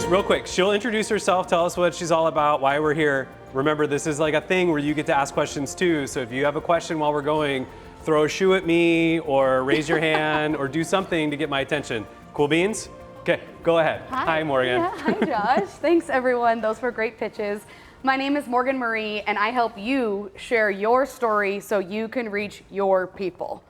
real quick, she'll introduce herself, tell us what she's all about, why we're here. Remember, this is like a thing where you get to ask questions too. So if you have a question while we're going, throw a shoe at me or raise your hand or do something to get my attention. Cool beans? Okay, go ahead. Hi, Morgan. Yeah, hi, Josh. Thanks, everyone. Those were great pitches. My name is Morgan Marie, and I help you share your story so you can reach your people.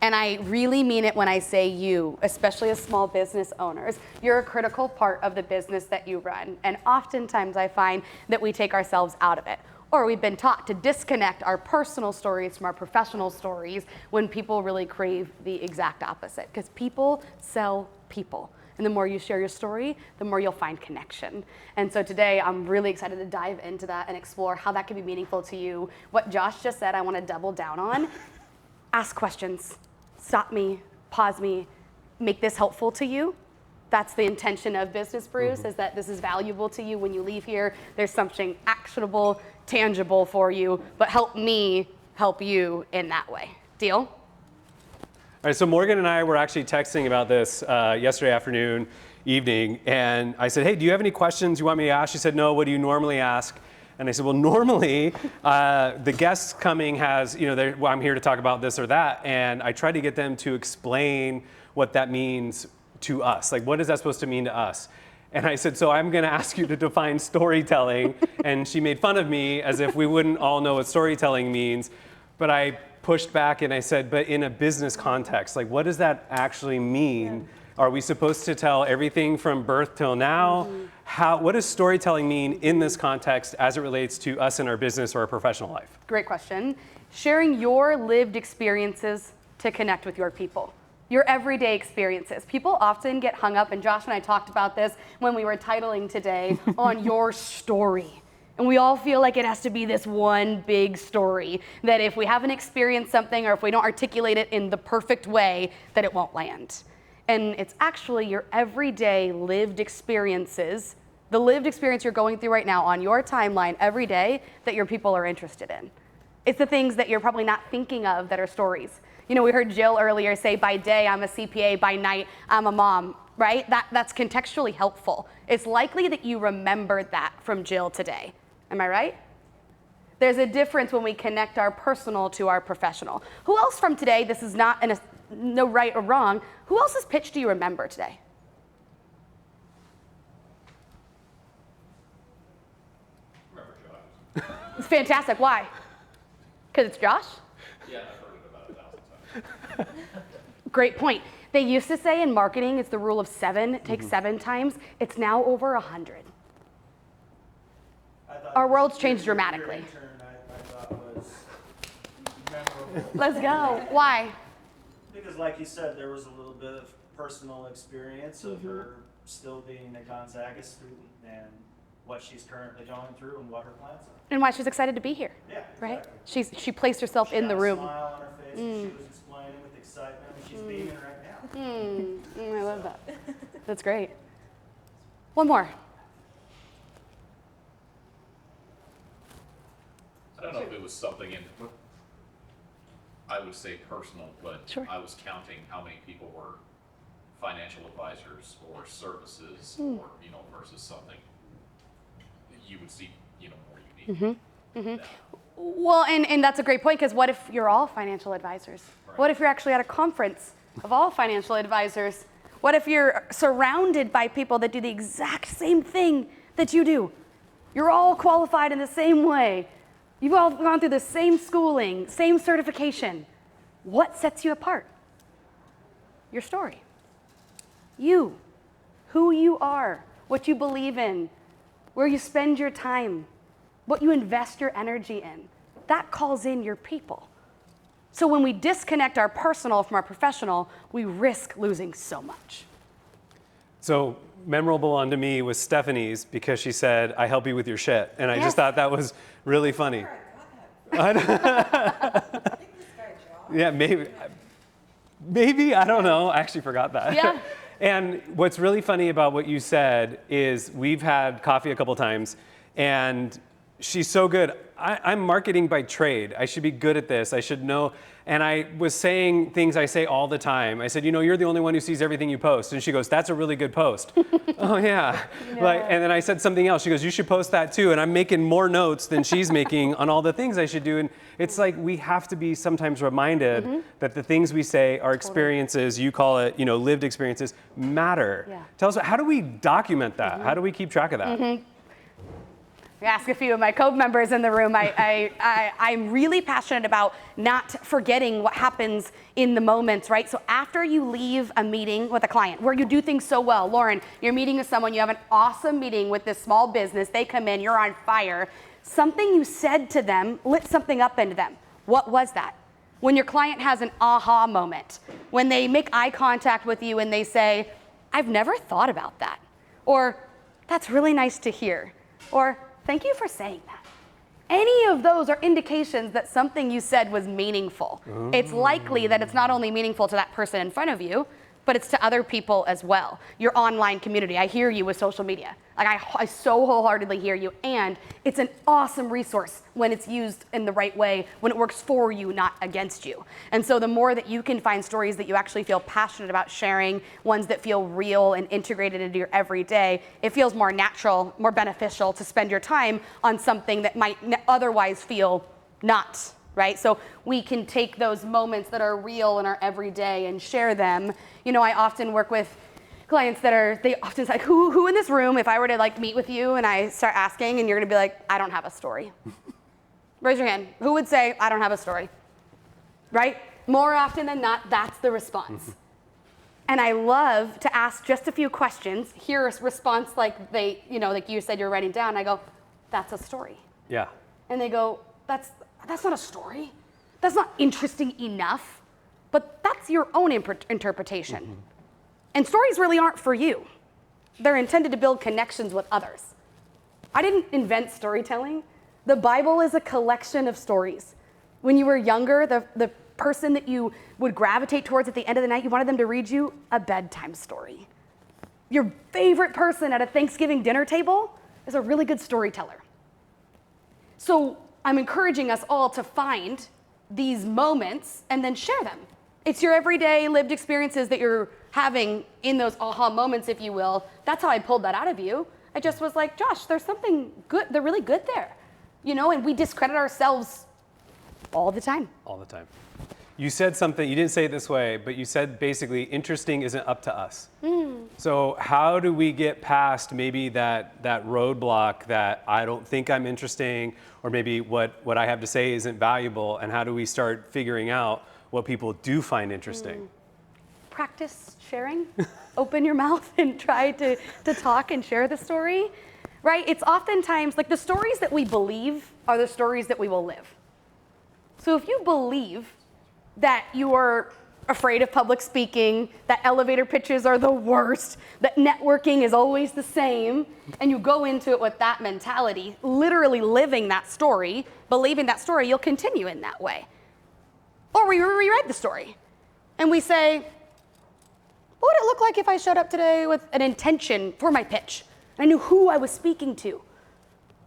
And I really mean it when I say you, especially as small business owners. You're a critical part of the business that you run. And oftentimes I find that we take ourselves out of it. Or we've been taught to disconnect our personal stories from our professional stories when people really crave the exact opposite. Because people sell people. And the more you share your story, the more you'll find connection. And so today, I'm really excited to dive into that and explore how that can be meaningful to you. What Josh just said, I want to double down on. Ask questions. Stop me, pause me, make this helpful to you. That's the intention of Business Brews, is that this is valuable to you when you leave here. There's something actionable, tangible for you, but help me help you in that way. Deal? All right, so Morgan and I were actually texting about this yesterday afternoon, evening, and I said, hey, do you have any questions you want me to ask? She said, no, what do you normally ask? And I said, well, normally the guests coming has, well, I'm here to talk about this or that. And I try to get them to explain what that means to us. Like, what is that supposed to mean to us? And I said, so I'm going to ask you to define storytelling. And she made fun of me as if we wouldn't all know what storytelling means. But I pushed back and I said, but in a business context, like, what does that actually mean? Yeah. Are we supposed to tell everything from birth till now? What does storytelling mean in this context as it relates to us in our business or our professional life? Great question. Sharing your lived experiences to connect with your people. Your everyday experiences. People often get hung up, and Josh and I talked about this when we were titling today, on your story. And we all feel like it has to be this one big story, that if we haven't experienced something or if we don't articulate it in the perfect way, that it won't land. And it's actually your everyday lived experiences, the lived experience you're going through right now on your timeline every day that your people are interested in. It's the things that you're probably not thinking of that are stories. We heard Jill earlier say, by day I'm a CPA, by night I'm a mom, right? That's contextually helpful. It's likely that you remembered that from Jill today. Am I right? There's a difference when we connect our personal to our professional. Who else from today, this is not no right or wrong, who else's pitch do you remember today? Remember Josh. It's fantastic. Why? Because it's Josh? Yeah, I've heard it about 1,000 times. Great point. They used to say in marketing, it's the rule of 7. It takes 7 times. It's now over 100. Our world's changed dramatically. Your intern, I thought was memorable. Let's go. Why? Because like you said, there was a little bit of personal experience of her still being a Gonzaga student and what she's currently going through and what her plans are. And why she's excited to be here. Yeah, right? exactly. She placed herself in the room. She had a smile on her face and she was explaining with excitement, and she's beaming right now. I love that. That's great. One more. I don't know if it was something in, I would say personal, but Sure. I was counting how many people were financial advisors or services or, versus something you would see, more unique. Well, and that's a great point, because what if you're all financial advisors? Right. What if you're actually at a conference of all financial advisors? What if you're surrounded by people that do the exact same thing that you do? You're all qualified in the same way. You've all gone through the same schooling, same certification. What sets you apart? Your story. You. Who you are. What you believe in. Where you spend your time. What you invest your energy in. That calls in your people. So when we disconnect our personal from our professional, we risk losing so much. So memorable unto me was Stephanie's, because she said, I help you with your shit. And I just thought that was really funny. Yeah, maybe, I don't know. I actually forgot that. Yeah. And what's really funny about what you said is we've had coffee a couple times, and she's so good. I'm marketing by trade. I should be good at this. I should know. And I was saying things I say all the time. I said, you're the only one who sees everything you post. And she goes, that's a really good post. Oh yeah. And then I said something else. She goes, you should post that too. And I'm making more notes than she's making on all the things I should do. And it's like we have to be sometimes reminded that the things we say, our experiences, you call it, lived experiences, matter. Yeah. Tell us, how do we document that? How do we keep track of that? Ask a few of my co-members in the room. I'm really passionate about not forgetting what happens in the moments, right? So after you leave a meeting with a client where you do things so well, Lauren, you're meeting with someone, you have an awesome meeting with this small business, they come in, you're on fire. Something you said to them lit something up into them. What was that? When your client has an aha moment, when they make eye contact with you and they say, I've never thought about that. Or, that's really nice to hear. Or, thank you for saying that. Any of those are indications that something you said was meaningful. It's likely that it's not only meaningful to that person in front of you, but it's to other people as well. Your online community, I hear you with social media. Like I so wholeheartedly hear you, and it's an awesome resource when it's used in the right way, when it works for you, not against you. And so the more that you can find stories that you actually feel passionate about sharing, ones that feel real and integrated into your everyday, it feels more natural, more beneficial to spend your time on something that might otherwise feel not, right? So we can take those moments that are real in our everyday and share them. I often work with clients they often say, who in this room, if I were to meet with you and I start asking and you're gonna be like, I don't have a story. Raise your hand. Who would say, I don't have a story? Right? More often than not, that's the response. And I love to ask just a few questions, hear a response like like you said you're writing down. I go, that's a story. Yeah. And they go, that's not a story. That's not interesting enough. But that's your own interpretation. And stories really aren't for you. They're intended to build connections with others. I didn't invent storytelling. The Bible is a collection of stories. When you were younger, the person that you would gravitate towards at the end of the night, you wanted them to read you a bedtime story. Your favorite person at a Thanksgiving dinner table is a really good storyteller. So I'm encouraging us all to find these moments and then share them. It's your everyday lived experiences that you're having in those aha moments, if you will. That's how I pulled that out of you. I just was like, Josh, there's something good. They're really good there. And we discredit ourselves all the time. All the time. You said something, you didn't say it this way, but you said basically interesting isn't up to us. So how do we get past maybe that roadblock that I don't think I'm interesting, or maybe what I have to say isn't valuable, and how do we start figuring out what people do find interesting? Practice sharing. Open your mouth and try to talk and share the story, right? It's oftentimes the stories that we believe are the stories that we will live. So if you believe that you are afraid of public speaking, that elevator pitches are the worst, that networking is always the same, and you go into it with that mentality, literally living that story, believing that story, you'll continue in that way. Or we rewrite the story and we say, what would it look like if I showed up today with an intention for my pitch? I knew who I was speaking to,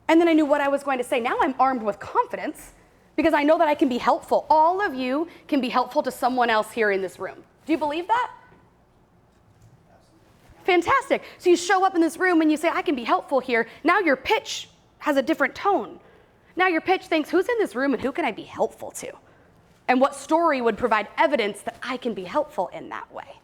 and then I knew what I was going to say. Now I'm armed with confidence because I know that I can be helpful. All of you can be helpful to someone else here in this room. Do you believe that? Fantastic. So you show up in this room and you say, I can be helpful here. Now your pitch has a different tone. Now your pitch thinks, who's in this room and who can I be helpful to? And what story would provide evidence that I can be helpful in that way?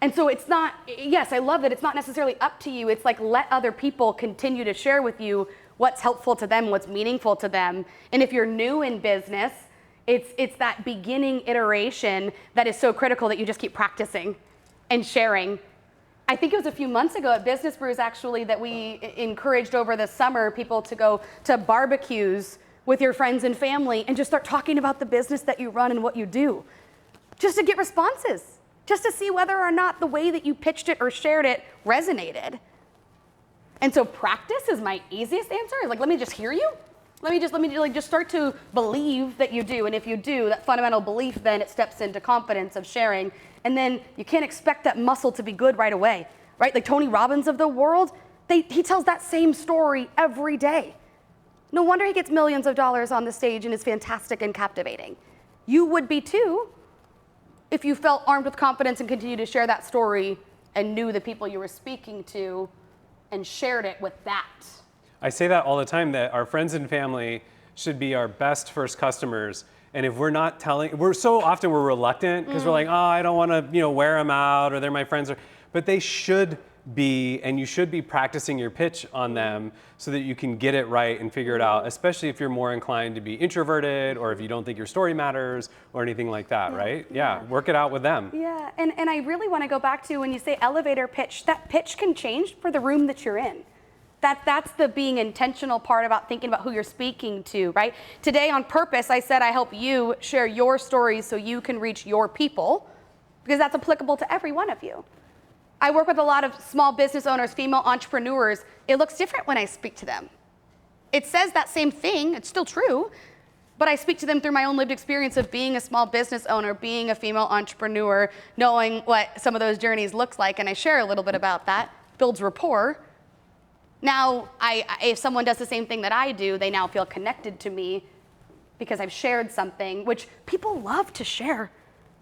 And so it's not, yes, I love that it's not necessarily up to you. It's let other people continue to share with you what's helpful to them, what's meaningful to them. And if you're new in business, it's that beginning iteration that is so critical that you just keep practicing and sharing. I think it was a few months ago at Business Brews actually that we encouraged over the summer people to go to barbecues with your friends and family and just start talking about the business that you run and what you do, just to get responses, just to see whether or not the way that you pitched it or shared it resonated. And so practice is my easiest answer. Let me just hear you. Let me just start to believe that you do. And if you do, that fundamental belief, then it steps into confidence of sharing. And then you can't expect that muscle to be good right away, right? Like Tony Robbins of the world, he tells that same story every day. No wonder he gets millions of dollars on the stage and is fantastic and captivating. You would be too if you felt armed with confidence and continued to share that story and knew the people you were speaking to and shared it with that. I say that all the time, that our friends and family should be our best first customers. And if we're not telling, we're reluctant because we're like, oh, I don't want to, wear them out, or they're my friends. But they should be, and you should be practicing your pitch on them so that you can get it right and figure it out, especially if you're more inclined to be introverted or if you don't think your story matters or anything like that, right? Yeah, work it out with them. Yeah, and I really want to go back to when you say elevator pitch, that pitch can change for the room that you're in. That's the being intentional part about thinking about who you're speaking to, right? Today on purpose, I said I help you share your stories so you can reach your people, because that's applicable to every one of you. I work with a lot of small business owners, female entrepreneurs. It looks different when I speak to them. It says that same thing, it's still true, but I speak to them through my own lived experience of being a small business owner, being a female entrepreneur, knowing what some of those journeys looks like, and I share a little bit about that, builds rapport. Now, if someone does the same thing that I do, they now feel connected to me because I've shared something, which people love to share.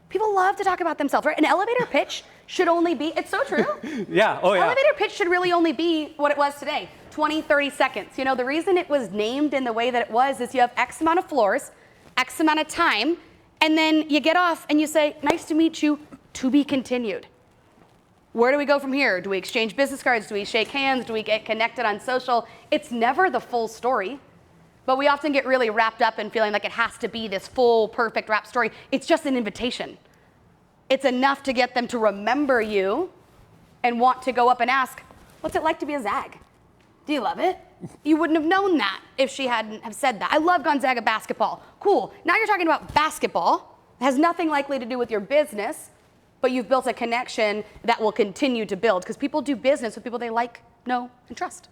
People love to talk about themselves, right? An elevator pitch should only be, it's so true. Yeah, oh yeah. Elevator pitch should really only be what it was today, 20, 30 seconds. The reason it was named in the way that it was is you have X amount of floors, X amount of time, and then you get off and you say, nice to meet you, to be continued. Where do we go from here? Do we exchange business cards? Do we shake hands? Do we get connected on social? It's never the full story, but we often get really wrapped up in feeling like it has to be this full, perfect wrap story. It's just an invitation. It's enough to get them to remember you and want to go up and ask, what's it like to be a Zag? Do you love it? You wouldn't have known that if she hadn't have said that. I love Gonzaga basketball. Cool, now you're talking about basketball. It has nothing likely to do with your business, but you've built a connection that will continue to build, because people do business with people they like, know, and trust.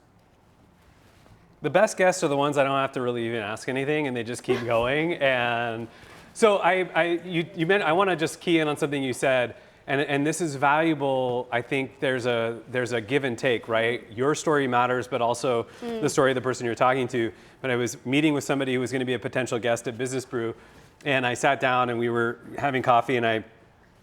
The best guests are the ones I don't have to really even ask anything, and they just keep going. And so I want to just key in on something you said, and this is valuable. I think there's a give and take, right? Your story matters, but also the story of the person you're talking to. But I was meeting with somebody who was going to be a potential guest at Business Brew, and I sat down and we were having coffee, and I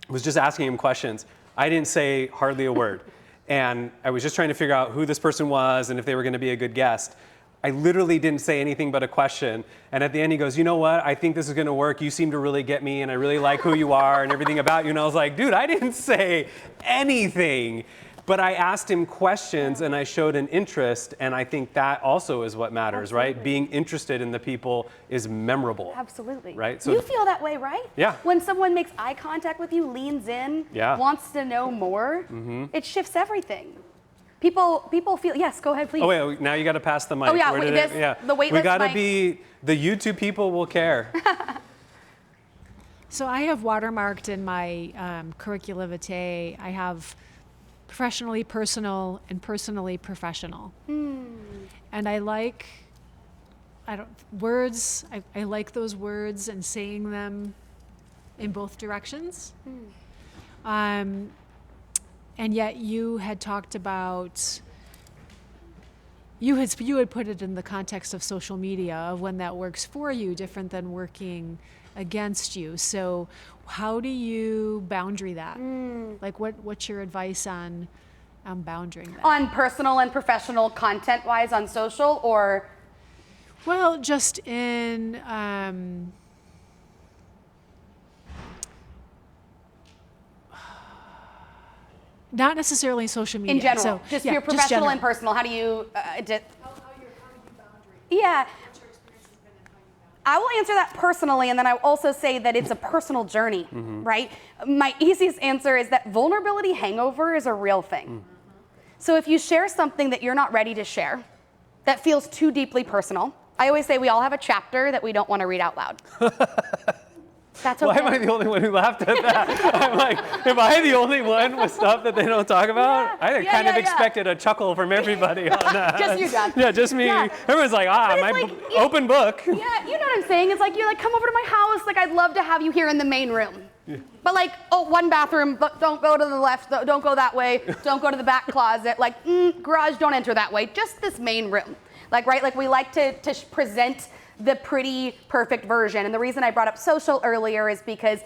was just asking him questions. I didn't say hardly a word, and I was just trying to figure out who this person was and if they were going to be a good guest. I literally didn't say anything but a question. And at the end he goes, you know what? I think this is gonna work. You seem to really get me, and I really like who you are and everything about you. And I was like, dude, I didn't say anything. But I asked him questions and I showed an interest, and I think that also is what matters, Absolutely. right? Being interested in the people is memorable. Absolutely. Right? So you feel that way, right? Yeah. When someone makes eye contact with you, leans in, Yeah. wants to know more, it shifts everything. People feel, yes, go ahead, please. Oh wait, now you got to pass the mic. Oh, yeah, Where wait, did this- the waitlist We got to mic. be, the YouTube people will care. So I have watermarked in my curricula vitae, I have professionally personal and personally professional. And I like words, I like those words and saying them in both directions. And yet you had talked about, you had put it in the context of social media, of when that works for you, different than working against you. So how do you boundary that? Like what's your advice on boundarying that? On personal and professional content-wise on social, or? Well, just in, not necessarily social media. In general, So, just yeah, your professional general. and personal. How do you? How you boundary? Yeah, What your experience has been and how you boundary? I will answer that personally, and then I will also say that it's a personal journey, right? My easiest answer is that vulnerability hangover is a real thing. So if you share something that you're not ready to share, that feels too deeply personal, I always say we all have a chapter that we don't want to read out loud. That's okay. Why am I the only one who laughed at that? I'm like, am I the only one with stuff that they don't talk about? Yeah. I Yeah, kind of yeah. expected a chuckle from everybody on that. Just you, John. Yeah, just me. Yeah. Everyone's like, But it's my like, yeah. open book. Yeah, you know what I'm saying? It's like, you're like, come over to my house. Like, I'd love to have you here in the main room. But like, oh, one bathroom, but don't go to the left, don't go that way, don't go to the back closet. Like, garage, don't enter that way. Just this main room. Like, right? Like we like to present the pretty perfect version. And the reason I brought up social earlier is because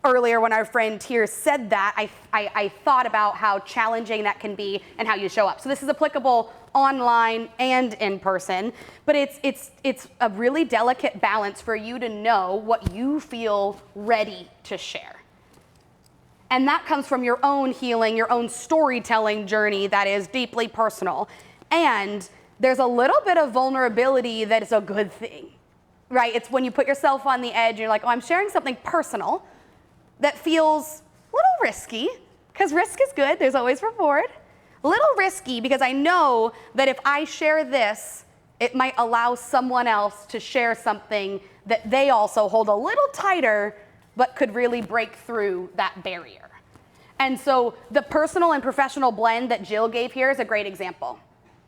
earlier when our friend here said that, I thought about how challenging that can be and how you show up. So this is applicable online and in person, but it's a really delicate balance for you to know what you feel ready to share. And that comes from your own healing, your own storytelling journey that is deeply personal. And there's a little bit of vulnerability that is a good thing, right? It's when you put yourself on the edge, you're like, oh, I'm sharing something personal that feels a little risky, because risk is good, there's always reward. A little risky because I know that if I share this, it might allow someone else to share something that they also hold a little tighter, but could really break through that barrier. And so the personal and professional blend that Jill gave here is a great example,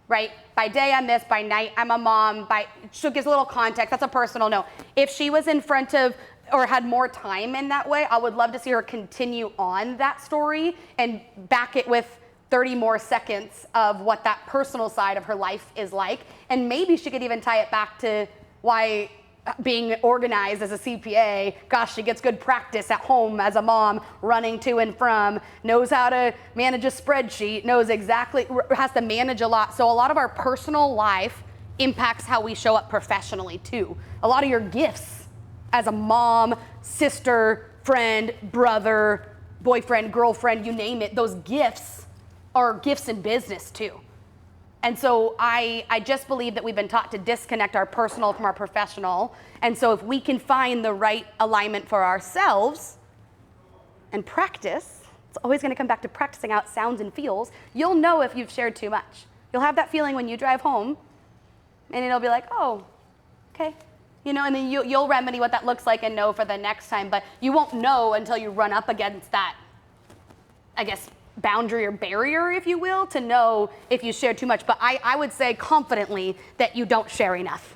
right? By day I'm this, by night I'm a mom, she gives a little context, that's a personal note. If she was in front of or had more time in that way, I would love to see her continue on that story and back it with 30 more seconds of what that personal side of her life is like. And maybe she could even tie it back to why being organized as a CPA, gosh, she gets good practice at home as a mom, running to and from, knows how to manage a spreadsheet, knows exactly, has to manage a lot. So a lot of our personal life impacts how we show up professionally too. A lot of your gifts as a mom, sister, friend, brother, boyfriend, girlfriend, you name it, those gifts are gifts in business too. And so I just believe that we've been taught to disconnect our personal from our professional. And so if we can find the right alignment for ourselves and practice, it's always gonna come back to practicing how it sounds and feels, you'll know if you've shared too much. You'll have that feeling when you drive home and it'll be like, oh, okay. You know, and then you'll remedy what that looks like and know for the next time, but you won't know until you run up against that, I guess, boundary or barrier, if you will, to know if you share too much. But I would say confidently that you don't share enough.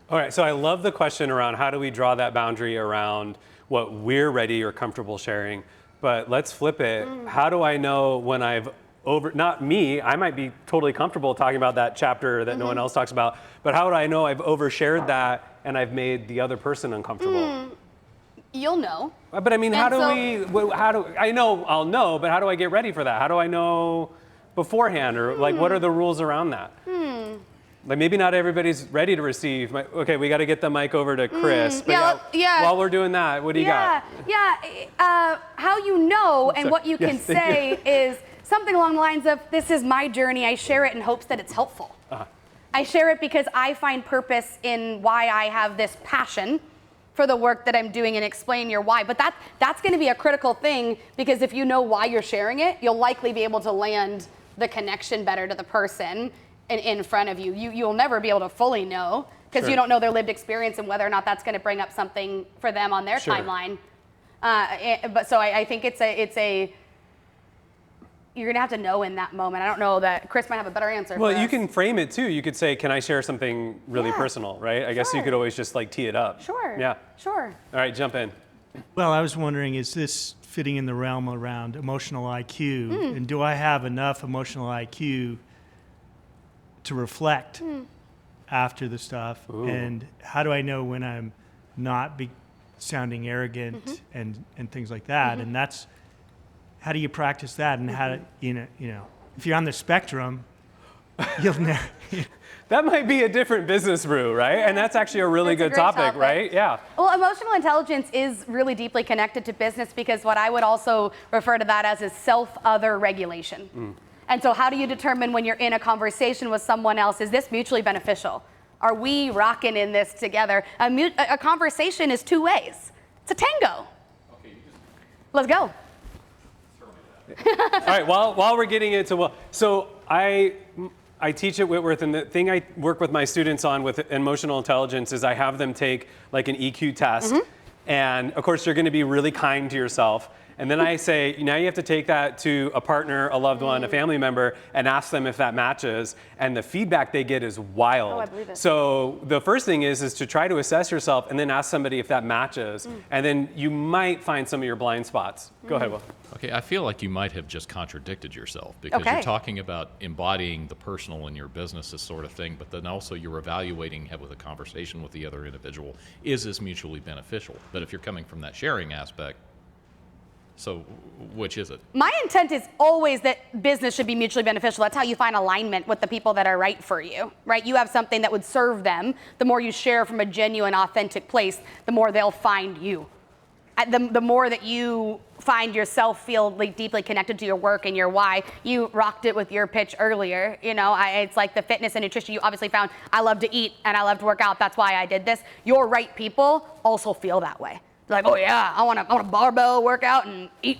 All right, so I love the question around how do we draw that boundary around what we're ready or comfortable sharing, but let's flip it. How do I know when I've not me, I might be totally comfortable talking about that chapter that no one else talks about, but how do I know I've overshared that and I've made the other person uncomfortable? You'll know. But I mean, how do I know I'll know, but how do I get ready for that? How do I know beforehand, or like what are the rules around that? Like maybe not everybody's ready to receive. Okay, we got to get the mic over to Chris. But while we're doing that, what do you got? How you know and what you can say is something along the lines of, this is my journey, I share it in hopes that it's helpful. I share it because I find purpose in why I have this passion for the work that I'm doing, and explain your why. But that's gonna be a critical thing, because if you know why you're sharing it, you'll likely be able to land the connection better to the person in front of you. You'll never be able to fully know, because you don't know their lived experience and whether or not that's gonna bring up something for them on their timeline. But so I think you're gonna have to know in that moment. I don't know that Chris might have a better answer. Well, you can frame it too. You could say, can I share something really personal, right? I guess you could always just like tee it up. Sure. Yeah. Sure. All right, jump in. Well, I was wondering, is this fitting in the realm around emotional IQ? And do I have enough emotional IQ to reflect after the stuff? Ooh. And how do I know when I'm not sounding arrogant and things like that? And that's, how do you practice that? And how do, you know, if you're on the spectrum, you'll never. That might be a different business brew, right? And that's actually a really good topic, right? Yeah. Well, emotional intelligence is really deeply connected to business, because what I would also refer to that as is self-other regulation. And so how do you determine when you're in a conversation with someone else, is this mutually beneficial? Are we rocking in this together? A conversation is two ways. It's a tango. Okay, Let's go. All right, while we're getting into, so I teach at Whitworth, and the thing I work with my students on with emotional intelligence is I have them take like an EQ test. And of course, you're gonna be really kind to yourself. And then I say, now you have to take that to a partner, a loved one, a family member, and ask them if that matches. And the feedback they get is wild. Oh, I believe it. So the first thing is to try to assess yourself and then ask somebody if that matches. And then you might find some of your blind spots. Go ahead, Will. Okay, I feel like you might have just contradicted yourself because Okay. you're talking about embodying the personal in your business, this sort of thing, but then also you're evaluating with a conversation with the other individual, is this mutually beneficial? But if you're coming from that sharing aspect, so which is it? My intent is always that business should be mutually beneficial. That's how you find alignment with the people that are right for you, right? You have something that would serve them. The more you share from a genuine, authentic place, the more they'll find you. The more that you find yourself feel like deeply connected to your work and your why. You rocked it with your pitch earlier. You know, it's like the fitness and nutrition. You obviously found I love to eat and I love to work out. That's why I did this. Your right people also feel that way. They're like, oh yeah, I want to barbell workout and eat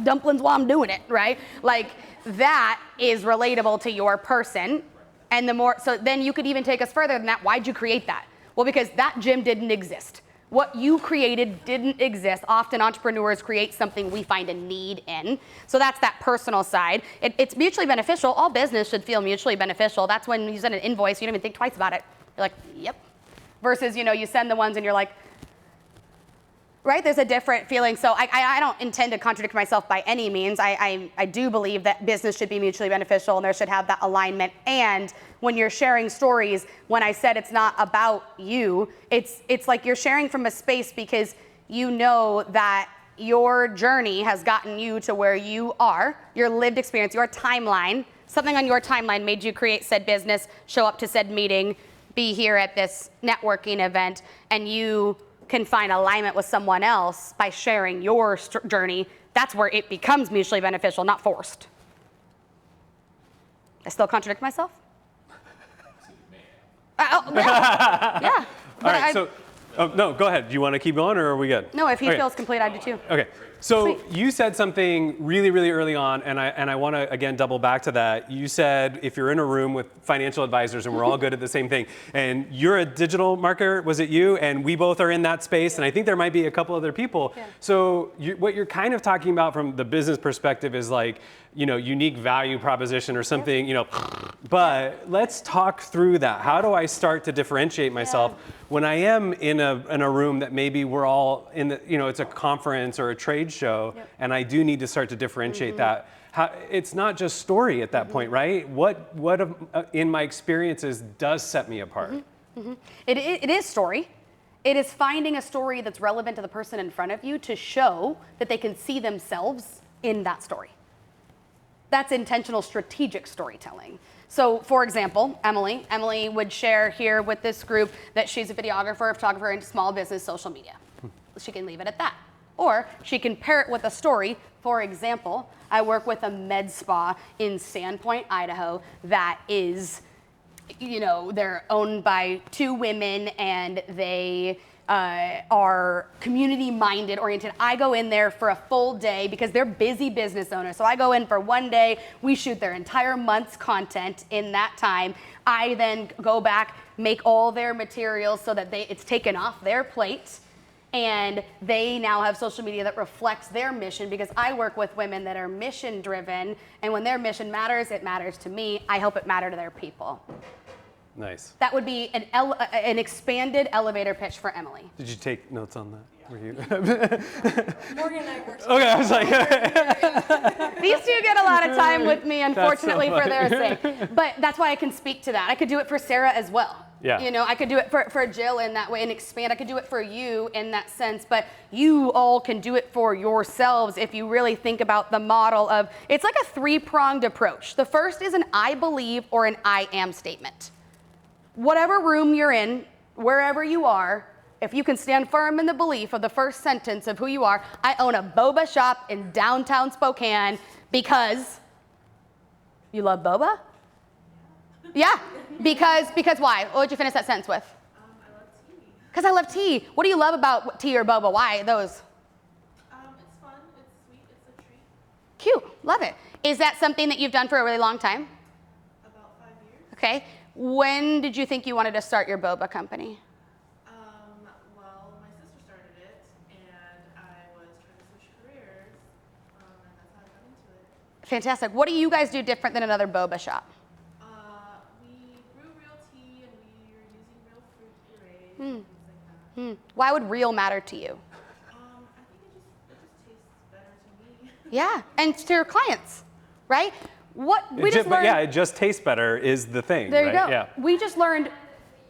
dumplings while I'm doing it, right? Like that is relatable to your person. And the more, so then you could even take us further than that. Why'd you create that? Well, because that gym didn't exist. What you created didn't exist. Often entrepreneurs create something we find a need in. So that's that personal side. It's mutually beneficial. All business should feel mutually beneficial. That's when you send an invoice, you don't even think twice about it. You're like, yep. Versus, you know, you send the ones and you're like, right? There's a different feeling. So I don't intend to contradict myself by any means. I do believe that business should be mutually beneficial and there should have that alignment. And when you're sharing stories, when I said it's not about you, it's like you're sharing from a space because you know that your journey has gotten you to where you are, your lived experience, your timeline, something on your timeline made you create said business, show up to said meeting, be here at this networking event, and you can find alignment with someone else by sharing your journey. That's where it becomes mutually beneficial, not forced. I still contradict myself? Yeah. All right, so, no, go ahead. Do you want to keep going or are we good? No, if he Okay. feels complete, I do too. Okay, so Sweet. you said something really, really early on, and I want to again double back to that. You said if you're in a room with financial advisors and we're all good at the same thing, and you're a digital marketer, was it you? And we both are in that space, and I think there might be a couple other people. Yeah. So what you're kind of talking about from the business perspective is like, you know, unique value proposition or something, you know, but let's talk through that. How do I start to differentiate myself when I am in a room that maybe we're all in the, you know, it's a conference or a trade show, and I do need to start to differentiate that. It's not just story at that point, right? What in my experiences does set me apart? It is story. It is finding a story that's relevant to the person in front of you to show that they can see themselves in that story. That's intentional strategic storytelling. So for example, Emily would share here with this group that she's a videographer, photographer in small business social media. She can leave it at that. Or she can pair it with a story. For example, I work with a med spa in Sandpoint, Idaho that is, you know, they're owned by two women and they are community-minded, oriented. I go in there for a full day because they're busy business owners. So I go in for one day, we shoot their entire month's content in that time. I then go back, make all their materials so that it's taken off their plate. And they now have social media that reflects their mission because I work with women that are mission driven. And when their mission matters, it matters to me. I help it matter to their people. Nice. That would be an expanded elevator pitch for Emily. Did you take notes on that? Were you? Morgan and I worked. Okay, I was like, These two get a lot of time with me, unfortunately, so for their sake. But that's why I can speak to that. I could do it for Sarah as well. Yeah. You know, I could do it for Jill in that way and expand. I could do it for you in that sense. But you all can do it for yourselves if you really think about the model of, it's like a three-pronged approach. The first is an I believe or an I am statement. Whatever room you're in, wherever you are, if you can stand firm in the belief of the first sentence of who you are, I own a boba shop in downtown Spokane because you love boba? Yeah, because why? What would you finish that sentence with? I love tea. Because I love tea. What do you love about tea or boba? Why those? It's fun, it's sweet, it's a treat. Cute, love it. Is that something that you've done for a really long time? About 5 years. Okay. When did you think you wanted to start your boba company? Well, my sister started it, and I was trying to switch careers, Fantastic. What do you guys do different than another boba shop? We brew real tea and we are using real fruit puree and things like that. Why would real matter to you? I think it just tastes better to me. Yeah, and to your clients, right? What we But just learned. yeah, it just tastes better is the thing, There you right? go. Yeah. We just learned. You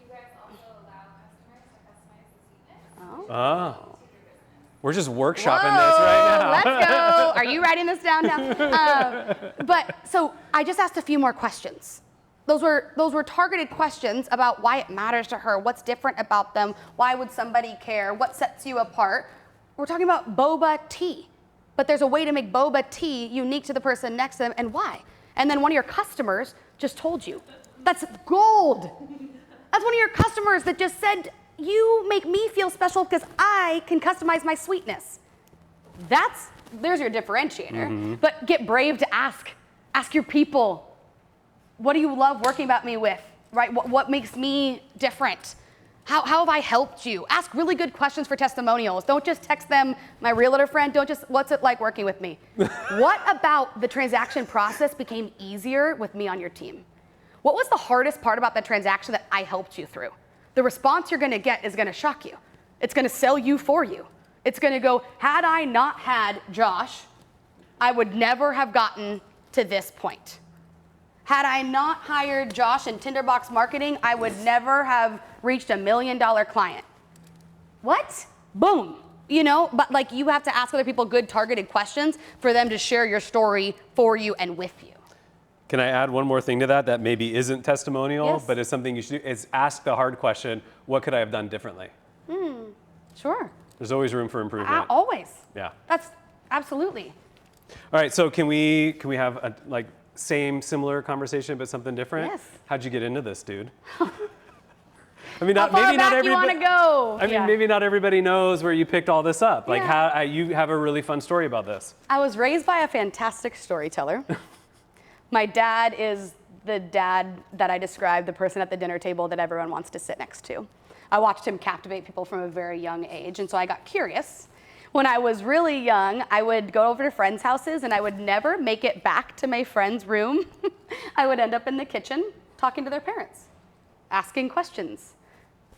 guys also allow customers to customize the sweetness. Oh. We're just workshopping this right now. Let's go. Are you writing this down now? But so I just asked a few more questions. Those were targeted questions about why it matters to her, what's different about them, why would somebody care, what sets you apart. We're talking about boba tea, but there's a way to make boba tea unique to the person next to them, and why? And then one of your customers just told you. That's gold. That's one of your customers that just said, you make me feel special because I can customize my sweetness. There's your differentiator. But get brave to ask. Ask your people, what do you love working about me with, right? What makes me different? How have I helped you? Ask really good questions for testimonials. Don't just text them, my realtor friend, what's it like working with me? What about the transaction process became easier with me on your team? What was the hardest part about the transaction that I helped you through? The response you're gonna get is gonna shock you. It's gonna sell you for you. It's gonna go, had I not had Josh, I would never have gotten to this point. Had I not hired Josh in Tinderbox Marketing, I would never have reached $1 million client. What? Boom. You know, but like you have to ask other people good targeted questions for them to share your story for you and with you. Can I add one more thing to that maybe isn't testimonial, Yes. but is something you should do, is ask the hard question, what could I have done differently? Sure. There's always room for improvement. Always. Yeah. That's absolutely. All right, so can we have a similar conversation but something different? Yes. How'd you get into this, dude? I mean, How far maybe not back you everybody. want to go? I mean, Yeah. maybe not everybody knows where you picked all this up. Like, Yeah. how you have a really fun story about this. I was raised by a fantastic storyteller. My dad is the dad that I described, the person at the dinner table that everyone wants to sit next to. I watched him captivate people from a very young age, and so I got curious. When I was really young, I would go over to friends' houses, and I would never make it back to my friend's room. I would end up in the kitchen talking to their parents, asking questions,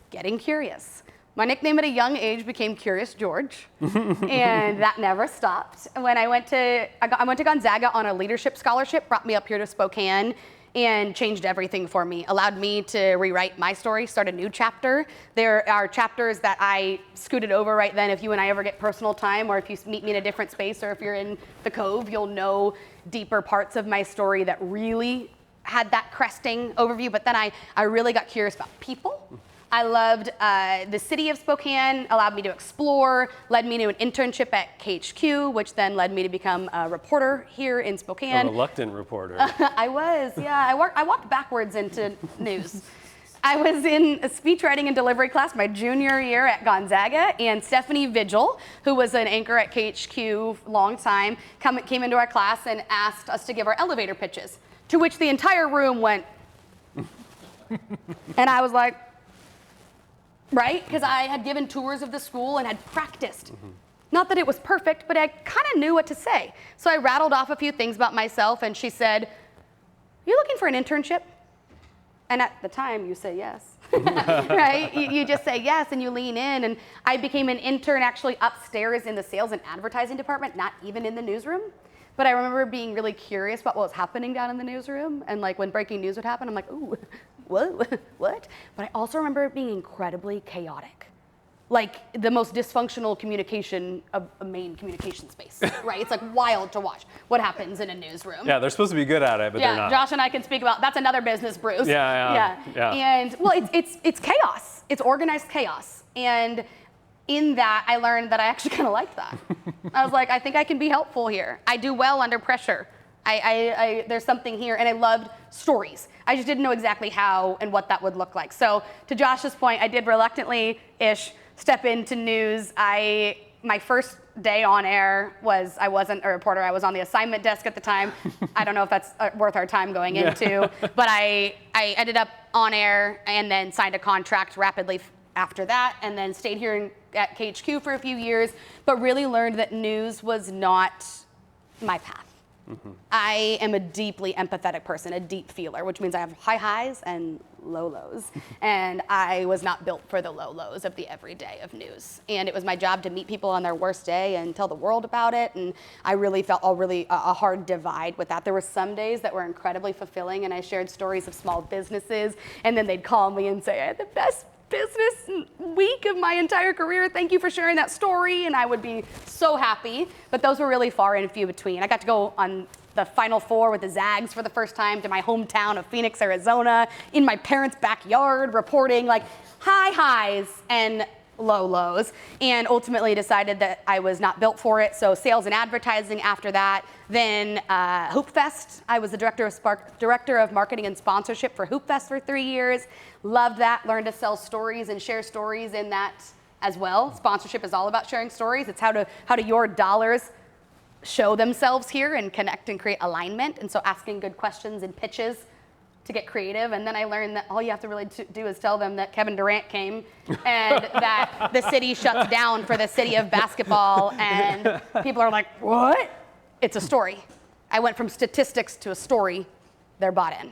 getting curious. My nickname at a young age became Curious George, and that never stopped. When I went to Gonzaga on a leadership scholarship, brought me up here to Spokane, and changed everything for me. Allowed me to rewrite my story, start a new chapter. There are chapters that I scooted over right then. If you and I ever get personal time, or if you meet me in a different space, or if you're in the Cove, you'll know deeper parts of my story that really had that cresting overview. But then I really got curious about people. I loved the city of Spokane, allowed me to explore, led me to an internship at KHQ, which then led me to become a reporter here in Spokane. A reluctant reporter. I was, yeah. I walked backwards into news. I was in a speech writing and delivery class my junior year at Gonzaga, and Stephanie Vigil, who was an anchor at KHQ long time, came into our class and asked us to give our elevator pitches, to which the entire room went, and I was like, right? Because I had given tours of the school and had practiced. Not that it was perfect, but I kind of knew what to say. So I rattled off a few things about myself, and she said, "You looking for an internship?" And at the time, you say yes, right? You just say yes, and you lean in. And I became an intern actually upstairs in the sales and advertising department, not even in the newsroom. But I remember being really curious about what was happening down in the newsroom. And like when breaking news would happen, I'm like, ooh, whoa, what? But I also remember it being incredibly chaotic. Like the most dysfunctional communication of a main communication space, right? It's like wild to watch what happens in a newsroom. Yeah, they're supposed to be good at it, but they're not. Josh and I can speak about, that's another business, Bruce. Yeah. And well, it's chaos. It's organized chaos. And in that, I learned that I actually kind of liked that. I was like, I think I can be helpful here. I do well under pressure. There's something here, and I loved stories. I just didn't know exactly how and what that would look like. So to Josh's point, I did reluctantly-ish step into news. My first day on air was, I wasn't a reporter, I was on the assignment desk at the time. I don't know if that's worth our time going into, but I ended up on air and then signed a contract rapidly after that, and then stayed here at KHQ for a few years, but really learned that news was not my path. I am a deeply empathetic person, a deep feeler, which means I have high highs and low lows. And I was not built for the low lows of the everyday of news. And it was my job to meet people on their worst day and tell the world about it. And I really felt a hard divide with that. There were some days that were incredibly fulfilling, and I shared stories of small businesses, and then they'd call me and say, I had the best business week of my entire career. Thank you for sharing that story. And I would be so happy. But those were really far and few between. I got to go on the Final Four with the Zags for the first time to my hometown of Phoenix, Arizona, in my parents' backyard, reporting like high highs and low lows, and ultimately decided that I was not built for it. So sales and advertising after that. Then Hoopfest, I was the director of marketing and sponsorship for Hoopfest for 3 years. Loved that, learned to sell stories and share stories in that as well. Sponsorship is all about sharing stories. It's how do your dollars show themselves here and connect and create alignment. And so asking good questions and pitches to get creative. And then I learned that all you have to really do is tell them that Kevin Durant came and that the city shuts down for the city of basketball. And people are like, what? It's a story. I went from statistics to a story. They're bought in.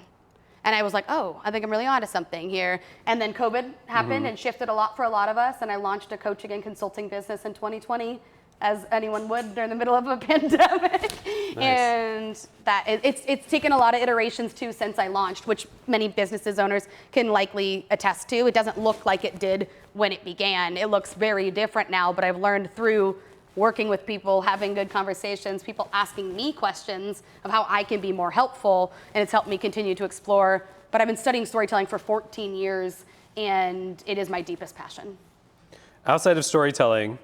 And I was like, oh, I think I'm really onto something here. And then COVID happened and shifted a lot for a lot of us. And I launched a coaching and consulting business in 2020, as anyone would during the middle of a pandemic. Nice. And that it's taken a lot of iterations too since I launched, which many businesses owners can likely attest to. It doesn't look like it did when it began. It looks very different now, but I've learned through working with people, having good conversations, people asking me questions of how I can be more helpful, and it's helped me continue to explore. But I've been studying storytelling for 14 years, and it is my deepest passion. Outside of storytelling,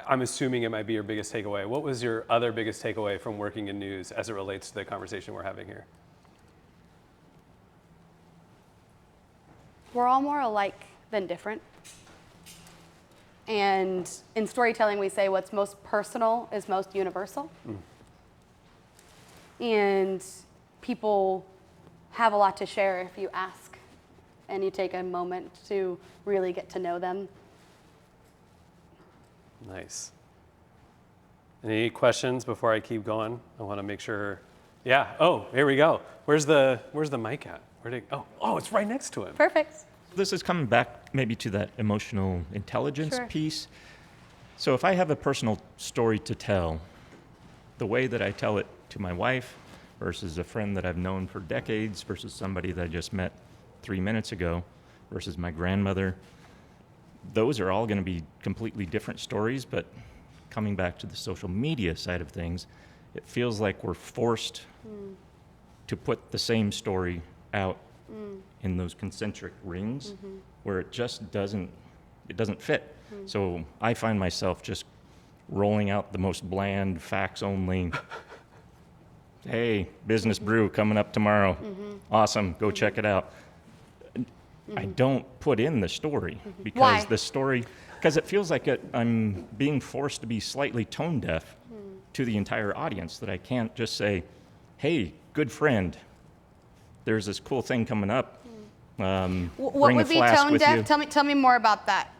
I'm assuming it might be your biggest takeaway. What was your other biggest takeaway from working in news as it relates to the conversation we're having here? We're all more alike than different. And in storytelling, we say what's most personal is most universal. And people have a lot to share if you ask and you take a moment to really get to know them. Nice. Any questions before I keep going? I want to make sure. Yeah. Oh, here we go. Where's the mic at? Oh, it's right next to him. Perfect. This is coming back maybe to that emotional intelligence Sure. piece. So if I have a personal story to tell, the way that I tell it to my wife versus a friend that I've known for decades versus somebody that I just met 3 minutes ago versus my grandmother, those are all going to be completely different stories. But coming back to the social media side of things, it feels like we're forced to put the same story out in those concentric rings where it just doesn't fit. So I find myself just rolling out the most bland facts only. Hey, Business Brew coming up tomorrow. Awesome, go check it out. I don't put in the story because Why? because it feels like I'm being forced to be slightly tone deaf to the entire audience, that I can't just say, hey, good friend, there's this cool thing coming up. What Bring would a be flask tone with deaf? you. Tell me more about that.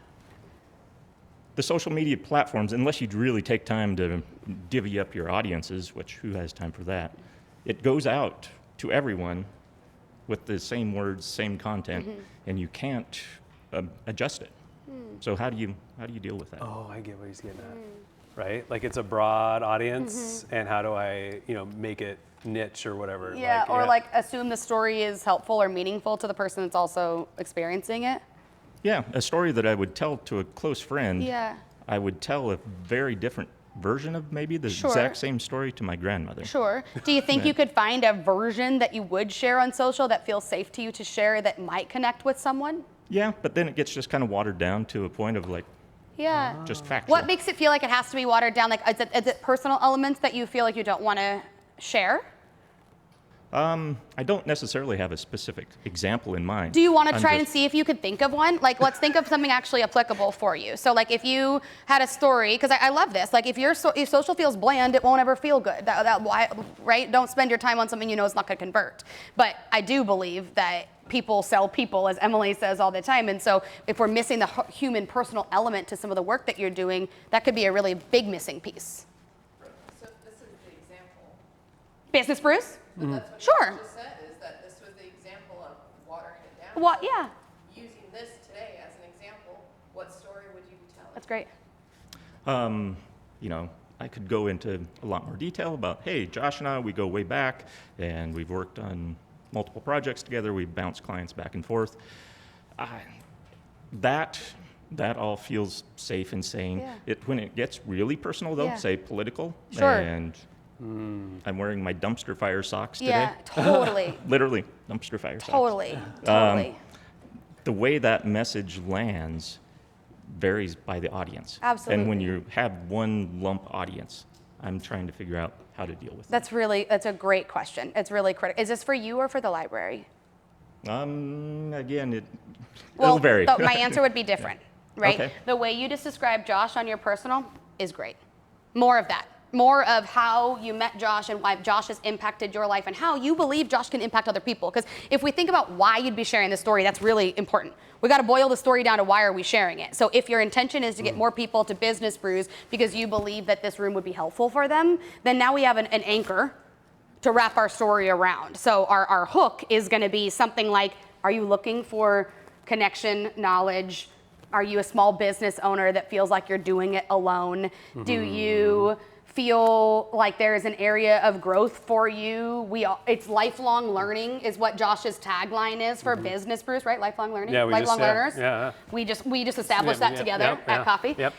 The social media platforms, unless you really take time to divvy up your audiences, which who has time for that, it goes out to everyone with the same words, same content, and you can't adjust it. So how do you deal with that? Oh, I get what he's getting at. Right? Like it's a broad audience, and how do I, make it niche or whatever? Yeah, like assume the story is helpful or meaningful to the person that's also experiencing it. Yeah, a story that I would tell to a close friend, Yeah. I would tell a very different version of maybe the Sure. exact same story to my grandmother. Sure. Do you think you could find a version that you would share on social that feels safe to you to share that might connect with someone? Yeah, but then it gets just kind of watered down to a point of like Yeah. just factual. What makes it feel like it has to be watered down? Like, is it personal elements that you feel like you don't want to share? I don't necessarily have a specific example in mind. Do you want to I'm try and just- see if you could think of one? Like, let's think of something actually applicable for you. So, like, if you had a story, because I love this. Like, if social feels bland, it won't ever feel good. Right? Don't spend your time on something you know is not going to convert. But I do believe that people sell people, as Emily says all the time. And so, if we're missing the human, personal element to some of the work that you're doing, that could be a really big missing piece. So this is the example. Business Brews? But that's what Sure. you just said, is that this was the example of watering it down. What? So Yeah, Using this today as an example, what story would you be telling? that's great. You know, I could go into a lot more detail about, hey, Josh and I, we go way back, and we've worked on multiple projects together. We bounce clients back and forth. That all feels safe and sane. Yeah. When it gets really personal, though, Yeah. say political, Sure. and I'm wearing my dumpster fire socks today. Yeah, totally, Literally, dumpster fire socks. totally, totally. The way that message lands varies by the audience. Absolutely. And when you have one lump audience, I'm trying to figure out how to deal with That's a great question. It's really critical. Is this for you or for the library? it. Again, it'll vary. My answer would be different, right? Okay. The way you just described Josh on your personal is great. More of that. More of how you met Josh and why Josh has impacted your life and how you believe Josh can impact other people. Because if we think about why you'd be sharing this story, that's really important. We got to boil the story down to why are we sharing it. So if your intention is to get more people to Business Brews because you believe that this room would be helpful for them, then now we have an anchor to wrap our story around. So our hook is going to be something like, are you looking for connection, knowledge? Are you a small business owner that feels like you're doing it alone? Do you feel like there is an area of growth for you? It's lifelong learning is what Josh's tagline is for Business Brews, right? Lifelong learning, Yeah, we lifelong just- yeah, learners. yeah. We just established that together at coffee. Yep.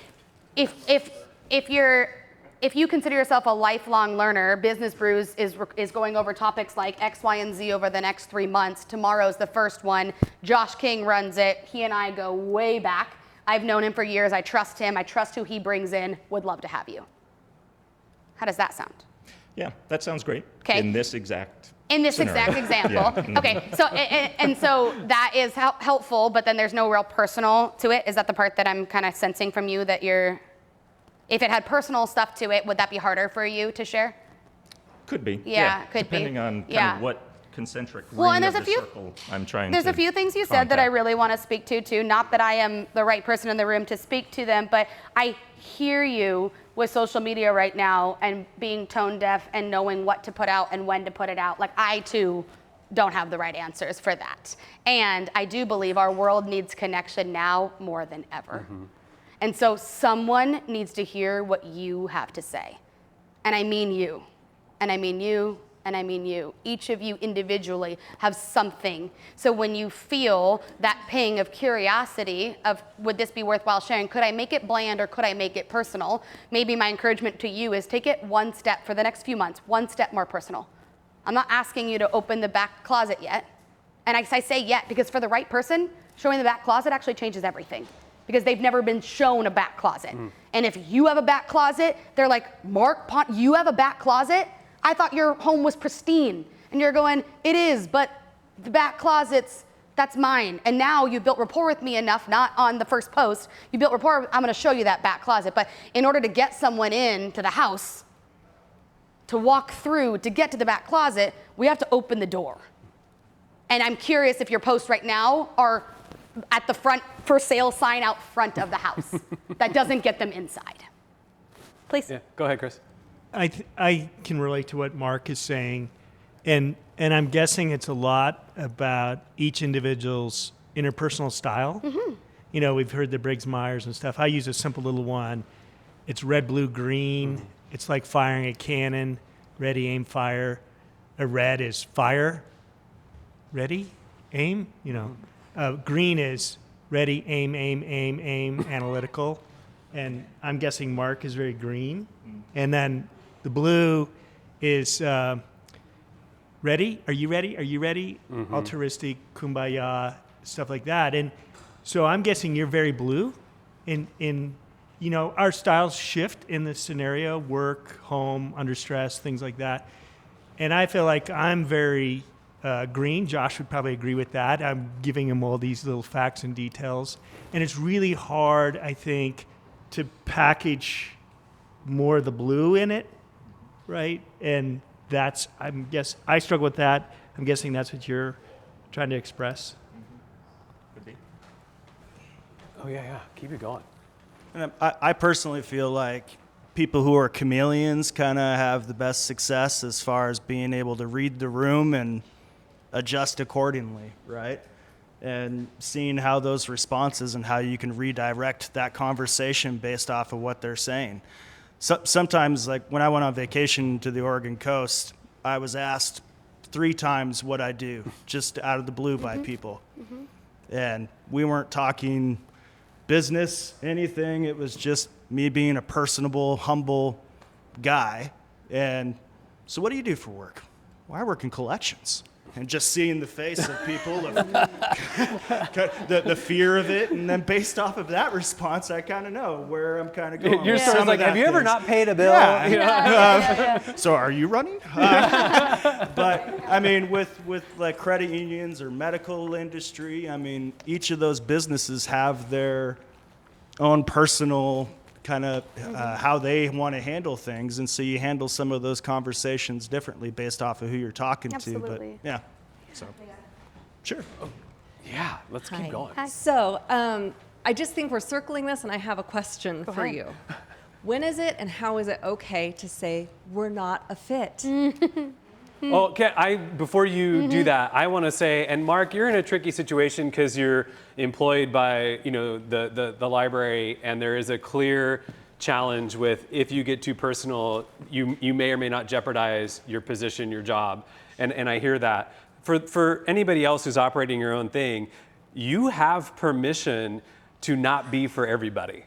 If you consider yourself a lifelong learner, Business Brews is going over topics like X, Y, and Z over the next 3 months. Tomorrow's the first one. Josh King runs it. He and I go way back. I've known him for years. I trust him. I trust who he brings in. Would love to have you. How does that sound? Yeah, that sounds great. 'Kay. In this exact Exact example. Yeah. Okay, so that is helpful, but then there's no real personal to it. Is that the part that I'm kind of sensing from you that if it had personal stuff to it, would that be harder for you to share? Could be. Yeah, could be. Depending on kind Yeah. of what concentric Well, ring and of there's the a few- circle I'm trying There's to a few things you said that I contact. really want to speak to too. Not that I am the right person in the room to speak to them, but I hear you with social media right now and being tone deaf and knowing what to put out and when to put it out. Like I too don't have the right answers for that. And I do believe our world needs connection now more than ever. And so someone needs to hear what you have to say. And I mean you. And I mean you. And I mean you. Each of you individually have something. So when you feel that ping of curiosity of would this be worthwhile sharing? Could I make it bland or could I make it personal? Maybe my encouragement to you is take it one step for the next few months, one step more personal. I'm not asking you to open the back closet yet. And I say yet because for the right person, showing the back closet actually changes everything. Because they've never been shown a back closet. And if you have a back closet, they're like, Mark, you have a back closet? I thought your home was pristine. And you're going, it is, but the back closet's, that's mine. And now you built rapport with me enough, not on the first post, you built rapport, I'm gonna show you that back closet. But in order to get someone into the house, to walk through, to get to the back closet, we have to open the door. And I'm curious if your posts right now are at the front for sale sign out front of the house. That doesn't get them inside. Please. Yeah, go ahead, Chris. I can relate to what Mark is saying, and I'm guessing it's a lot about each individual's interpersonal style. You know, we've heard the Briggs Myers and stuff. I use a simple little one. It's red, blue, green. It's like firing a cannon. Ready, aim, fire. A red is fire. Ready, aim. You know, green is ready, aim, aim, aim, aim. Analytical, and I'm guessing Mark is very green, and then the blue is ready? Are you ready? Are you ready? Altruistic, kumbaya, stuff like that. And so I'm guessing you're very blue. In you know, our styles shift in this scenario, work, home, under stress, things like that. And I feel like I'm very green. Josh would probably agree with that. I'm giving him all these little facts and details. And it's really hard, I think, to package more of the blue in it, right? And that's, I struggle with that. I'm guessing that's what you're trying to express. Could be. Oh yeah, keep it going. And I personally feel like people who are chameleons kind of have the best success as far as being able to read the room and adjust accordingly, right? And seeing how those responses and how you can redirect that conversation based off of what they're saying. So, sometimes, like when I went on vacation to the Oregon coast, I was asked 3 times what I do, just out of the blue by people. And we weren't talking business, anything. It was just me being a personable, humble guy. And so what do you do for work? Well, I work in collections. And just seeing the face of people, the fear of it, and then based off of that response, I kind of know where I'm kind of going. Your with story's some like, of have that you ever things. not paid a bill? Yeah. You know? So are you running? But I mean, with like credit unions or medical industry, I mean, each of those businesses have their own personal kind of how they want to handle things, and so you handle some of those conversations differently based off of who you're talking Absolutely. to. But yeah, so sure. Yeah, let's keep going. So, I just think we're circling this, and I have a question for ahead. you. When is it and how is it okay to say we're not a fit? Well, before you do that, I want to say, and Mark, you're in a tricky situation because you're employed by, the library, and there is a clear challenge with if you get too personal, you may or may not jeopardize your position, your job, and I hear that. For anybody else who's operating your own thing, you have permission to not be for everybody,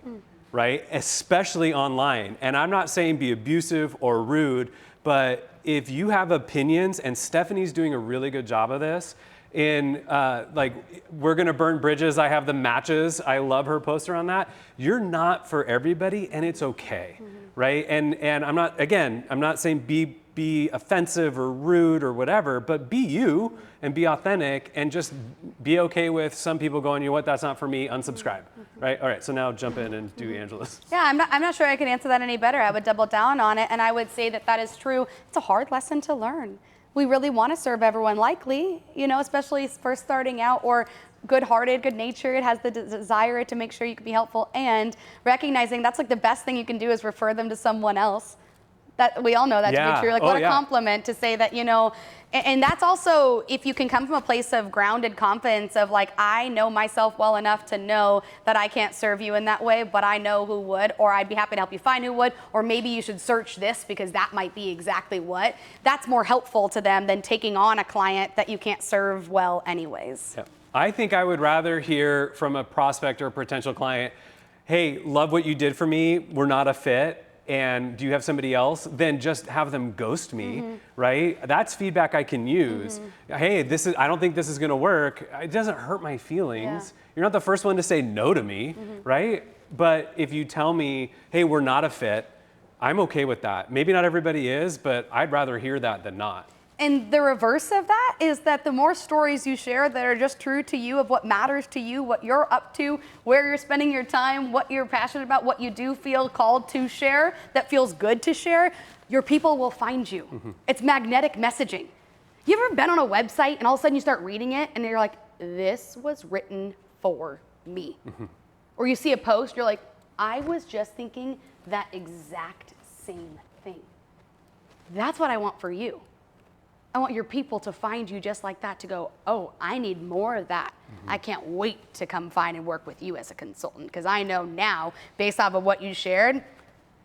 right? Especially online. And I'm not saying be abusive or rude, but if you have opinions, and Stephanie's doing a really good job of this, we're gonna burn bridges, I have the matches, I love her poster on that. You're not for everybody, and it's okay, right? And I'm not saying be offensive or rude or whatever, but be you and be authentic, and just be okay with some people going, you know what, that's not for me, unsubscribe, right? All right, so now jump in and do Angela's. Yeah, I'm not sure I can answer that any better. I would double down on it, and I would say that is true. It's a hard lesson to learn. We really want to serve everyone, likely, especially first starting out, or good-hearted, good-natured, has the desire to make sure you can be helpful, and recognizing that's like the best thing you can do is refer them to someone else. That we all know that to be true. Like, what a compliment to say that, and that's also, if you can come from a place of grounded confidence of like, I know myself well enough to know that I can't serve you in that way, but I know who would, or I'd be happy to help you find who would, or maybe you should search this because that might be exactly what. That's more helpful to them than taking on a client that you can't serve well anyways. Yeah. I think I would rather hear from a prospect or a potential client, hey, love what you did for me, we're not a fit, and do you have somebody else, than just have them ghost me, right? That's feedback I can use. Hey, I don't think this is gonna work. It doesn't hurt my feelings. Yeah. You're not the first one to say no to me, right? But if you tell me, hey, we're not a fit, I'm okay with that. Maybe not everybody is, but I'd rather hear that than not. And the reverse of that is that the more stories you share that are just true to you, of what matters to you, what you're up to, where you're spending your time, what you're passionate about, what you do feel called to share, that feels good to share, your people will find you. It's magnetic messaging. You ever been on a website and all of a sudden you start reading it and you're like, this was written for me. Or you see a post, you're like, I was just thinking that exact same thing. That's what I want for you. I want your people to find you just like that, to go, oh, I need more of that. I can't wait to come find and work with you as a consultant, because I know now, based off of what you shared,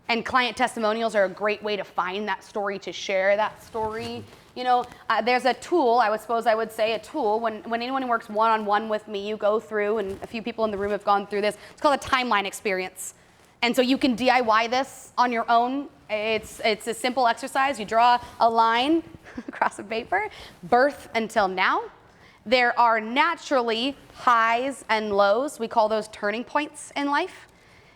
and client testimonials are a great way to find that story, to share that story. There's a tool, I would say a tool, when anyone who works one-on-one with me, you go through, and a few people in the room have gone through this, it's called a timeline experience. And so you can DIY this on your own. It's a simple exercise. You draw a line across the paper, birth until now. There are naturally highs and lows. We call those turning points in life.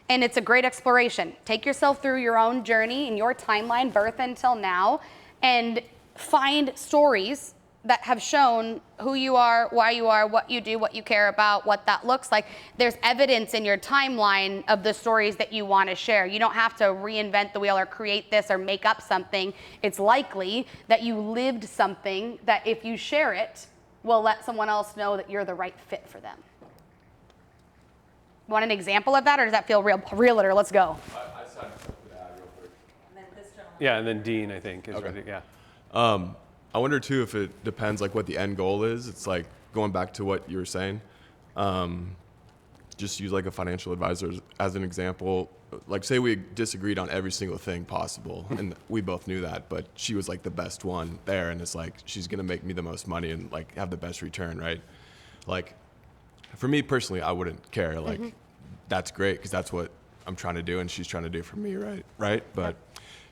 And it's a great exploration. Take yourself through your own journey in your timeline, birth until now, and find stories that have shown who you are, why you are, what you do, what you care about, what that looks like. There's evidence in your timeline of the stories that you want to share. You don't have to reinvent the wheel or create this or make up something. It's likely that you lived something that, if you share it, will let someone else know that you're the right fit for them. Want an example of that, or does that feel realtor? Let's go. I signed up for that real quick. Yeah, and then Dean, I think, is Okay. ready. Yeah. I wonder too if it depends like what the end goal is. It's like going back to what you were saying. Just use like a financial advisor as an example. Like say we disagreed on every single thing possible and we both knew that, but she was like the best one there, and it's like she's gonna make me the most money and like have the best return, right? Like for me personally, I wouldn't care. Like that's great because that's what I'm trying to do and she's trying to do for me, right? But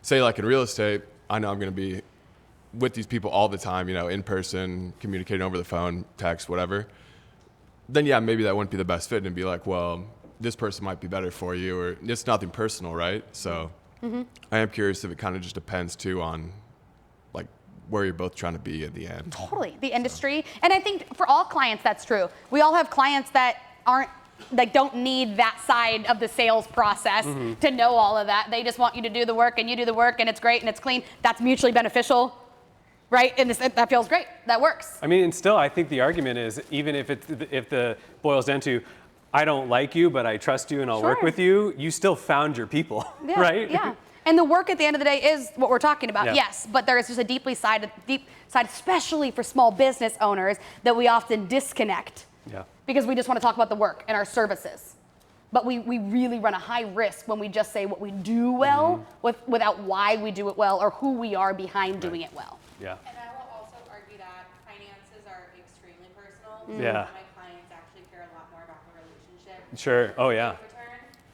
say like in real estate, I know I'm gonna be with these people all the time, in person, communicating over the phone, text, whatever. Then yeah, maybe that wouldn't be the best fit, and be like, well, this person might be better for you, or it's nothing personal, right? So I am curious if it kind of just depends too on like where you're both trying to be at the end. Totally, the industry. And I think for all clients, that's true. We all have clients that don't need that side of the sales process to know all of that. They just want you to do the work, and you do the work, and it's great, and it's clean. That's mutually beneficial, right? And that feels great. That works. I mean, and still, I think the argument is, even if the boils down to, I don't like you, but I trust you and I'll work Sure. with you, you still found your people, Yeah, right? Yeah. And the work at the end of the day is what we're talking about, Yeah. yes. But there is just a deep side, especially for small business owners, that we often disconnect Yeah. because we just want to talk about the work and our services. But we really run a high risk when we just say what we do well without why we do it well or who we are behind doing it well. Yeah. And I will also argue that finances are extremely personal. Yeah. My clients actually care a lot more about the relationship. Sure. Oh, yeah.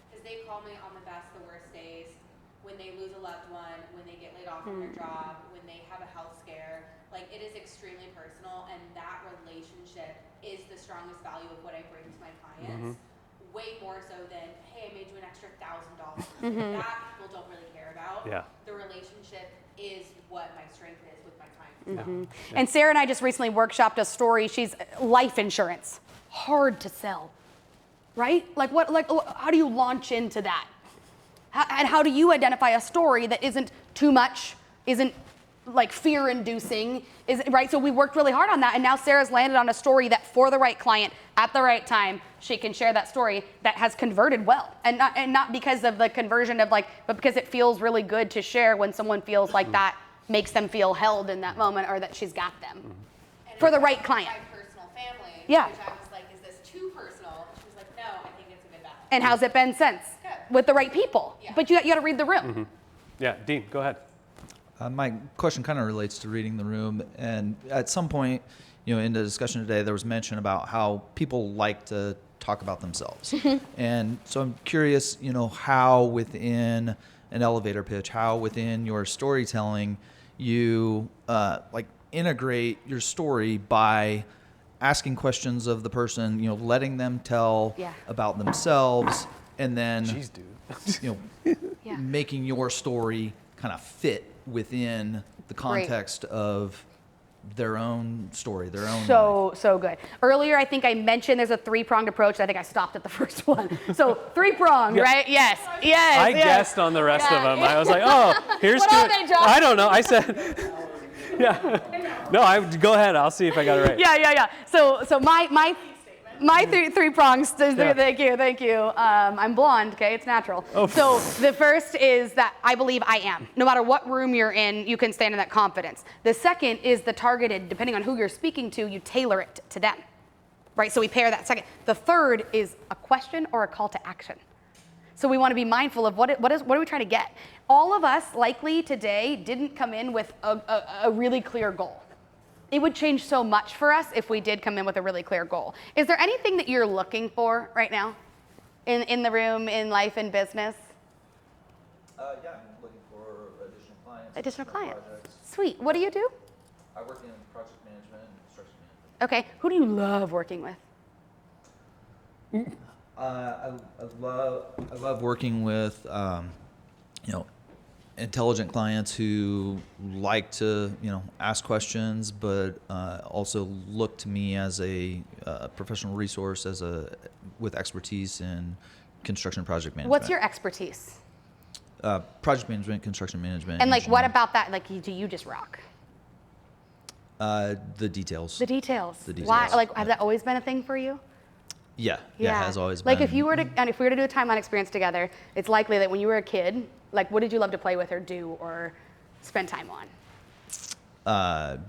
Because they call me on the best, the worst days, when they lose a loved one, when they get laid off from their job, when they have a health scare. Like, it is extremely personal, and that relationship is the strongest value of what I bring to my clients. Way more so than, hey, I made you an extra $1,000. That people don't really care about. Yeah. The relationship is what my strength is with my clients. And Sarah and I just recently workshopped a story. She's life insurance, hard to sell, right? How do you launch into that? And how do you identify a story that isn't too much, isn't like fear-inducing, right? So we worked really hard on that, and now Sarah's landed on a story that for the right client at the right time, she can share that story that has converted well, and not because of the conversion of but because it feels really good to share when someone feels like that makes them feel held in that moment, or that she's got them for the right client. My personal family, Yeah. which I was like, is this too personal? She was like, no, I think it's a good balance. And how's it been since? Good. With the right people. Yeah. But you got to read the room. Yeah. Dean, go ahead. My question kind of relates to reading the room, and at some point, in the discussion today, there was mention about how people like to talk about themselves, and so I'm curious, how within an elevator pitch, how within your storytelling, you integrate your story by asking questions of the person, letting them tell about themselves, and then Jeez, dude. Yeah. making your story kind of fit within the context of their own story, their own life. So good. Earlier, I think I mentioned there's a three-pronged approach. I think I stopped at the first one. So three-pronged, Yeah. right? Yes. I guessed on the rest of them. I was like, oh, here's What two. are they, Josh? I don't know. I said, yeah. No, go ahead. I'll see if I got it right. Yeah. So my three prongs. Yeah. Thank you. I'm blonde. Okay, it's natural. Oh. So the first is that I believe I am. No matter what room you're in, you can stand in that confidence. The second is the targeted. Depending on who you're speaking to, you tailor it to them, right? So we pair that second. The third is a question or a call to action. So we want to be mindful of what are we trying to get. All of us likely today didn't come in with a really clear goal. It would change so much for us if we did come in with a really clear goal. Is there anything that you're looking for right now in the room, in life, in business? Yeah, I'm looking for additional clients. Additional clients. projects. Sweet. What do you do? I work in project management and construction management. Okay. Who do you love working with? I love working with intelligent clients who like to ask questions, but also look to me as a professional resource with expertise in construction project management. What's your expertise? Project management, construction management. And what engineering. about that? Do you just rock? The details. The details. The details. Why? Have that always been a thing for you? Yeah, it has always Like been. if we were to do a timeline experience together, it's likely that when you were a kid, like what did you love to play with or do or spend time on?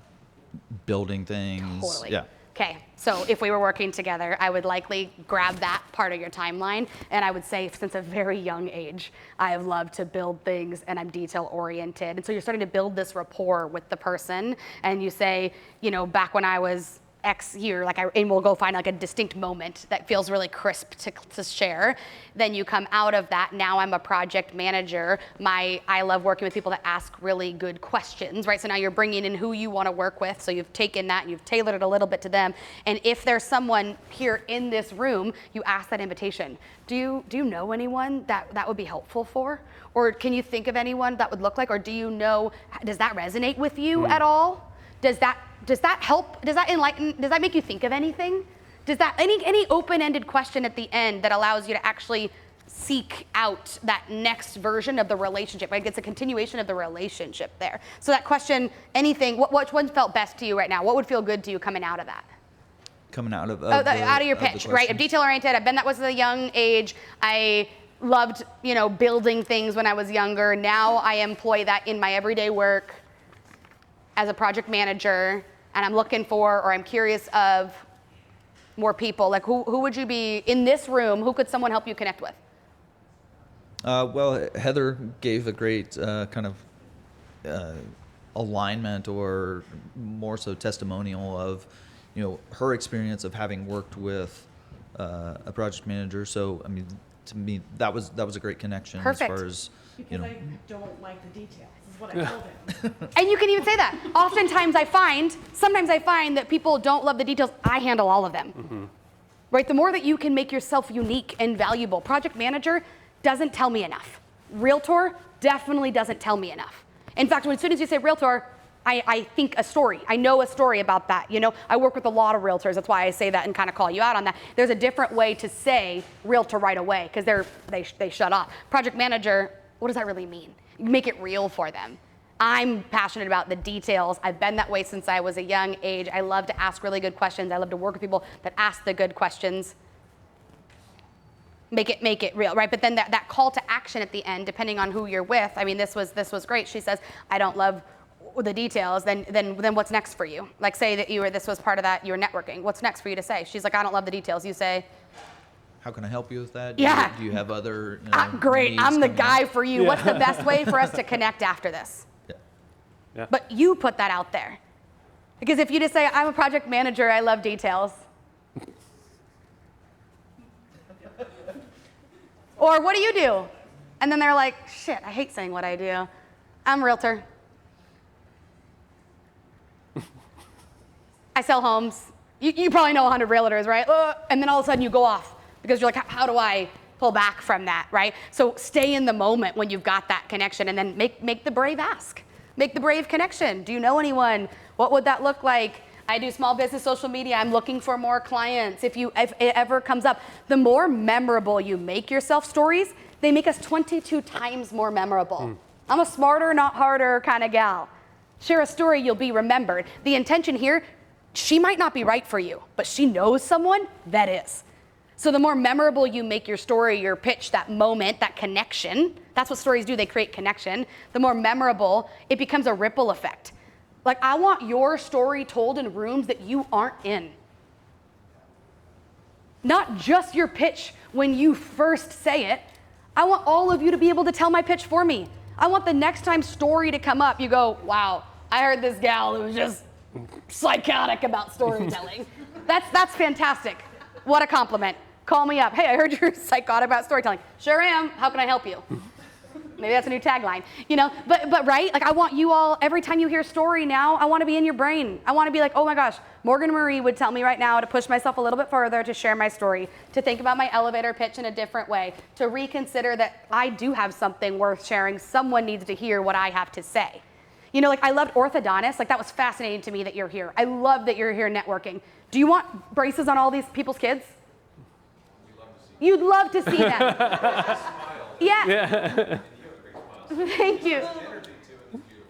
Building things. Totally. Yeah. Okay, so if we were working together, I would likely grab that part of your timeline, and I would say since a very young age, I have loved to build things, and I'm detail oriented. And so you're starting to build this rapport with the person, and you say, you know, back when I was X year, and we'll go find like a distinct moment that feels really crisp to share. Then you come out of that. Now I'm a project manager. I love working with people that ask really good questions, right? So now you're bringing in who you want to work with. So you've taken that and you've tailored it a little bit to them. And if there's someone here in this room, you ask that invitation. Do you know anyone that would be helpful for? Or can you think of anyone that would look like? Or do you know, does that resonate with you at all? Does that help? Does that enlighten? Does that make you think of anything? Does that any open-ended question at the end that allows you to actually seek out that next version of the relationship, right? It's a continuation of the relationship there. So that question, anything, which one felt best to you right now? What would feel good to you coming out of that? Coming out of Out of your pitch, right? I'm detail-oriented. I've been that was at a young age. I loved, building things when I was younger. Now I employ that in my everyday work as a project manager, and I'm looking for, or I'm curious of more people. Like who would you be in this room? Who could someone help you connect with? Well, Heather gave a great kind of alignment, or more so testimonial of, her experience of having worked with a project manager. So, I mean, to me, that was a great connection. Perfect. As far as Because I don't like the details. This is what I told him. And you can even say that. Sometimes I find that people don't love the details. I handle all of them. Right? The more that you can make yourself unique and valuable. Project manager doesn't tell me enough. Realtor definitely doesn't tell me enough. In fact, as soon as you say realtor, I think a story. I know a story about that. I work with a lot of realtors. That's why I say that and kind of call you out on that. There's a different way to say realtor right away because they shut off. Project manager, what does that really mean? You make it real for them. I'm passionate about the details. I've been that way since I was a young age. I love to ask really good questions. I love to work with people that ask the good questions. Make it real, right? But then that call to action at the end, depending on who you're with. I mean, this was great. She says, I don't love the details. Then what's next for you? Like say that this was part of that, you were networking. What's next for you to say? She's like, I don't love the details. You say, how can I help you with that? Yeah. Do you have other great, needs I'm the coming guy up? for you. What's the best way for us to connect after this? Yeah. But you put that out there. Because if you just say, I'm a project manager, I love details. Or what do you do? And then they're like, shit, I hate saying what I do. I'm a realtor. I sell homes. You probably know 100 realtors, right? And then all of a sudden you go off because you're like, how do I pull back from that, right? So stay in the moment when you've got that connection and then make the brave ask. Make the brave connection. Do you know anyone? What would that look like? I do small business social media. I'm looking for more clients. If it ever comes up, the more memorable you make yourself stories, they make us 22 times more memorable. I'm a smarter, not harder kind of gal. Share a story, you'll be remembered. The intention here, she might not be right for you, but she knows someone that is. So the more memorable you make your story, your pitch, that moment, that connection, that's what stories do, they create connection. The more memorable, it becomes a ripple effect. Like I want your story told in rooms that you aren't in. Not just your pitch when you first say it. I want all of you to be able to tell my pitch for me. I want the next time story to come up, you go, wow, I heard this gal who was just psychotic about storytelling. That's fantastic. What a compliment. Call me up. Hey, I heard you're psychotic about storytelling. Sure am. How can I help you? Maybe that's a new tagline, but right? Like I want you all, every time you hear a story now, I want to be in your brain. I want to be like, oh my gosh, Morgan Marie would tell me right now to push myself a little bit further, to share my story, to think about my elevator pitch in a different way, to reconsider that I do have something worth sharing. Someone needs to hear what I have to say. Like I loved orthodontists. Like that was fascinating to me that you're here. I love that you're here networking. Do you want braces on all these people's kids? You'd love to see them. Yeah. Thank you.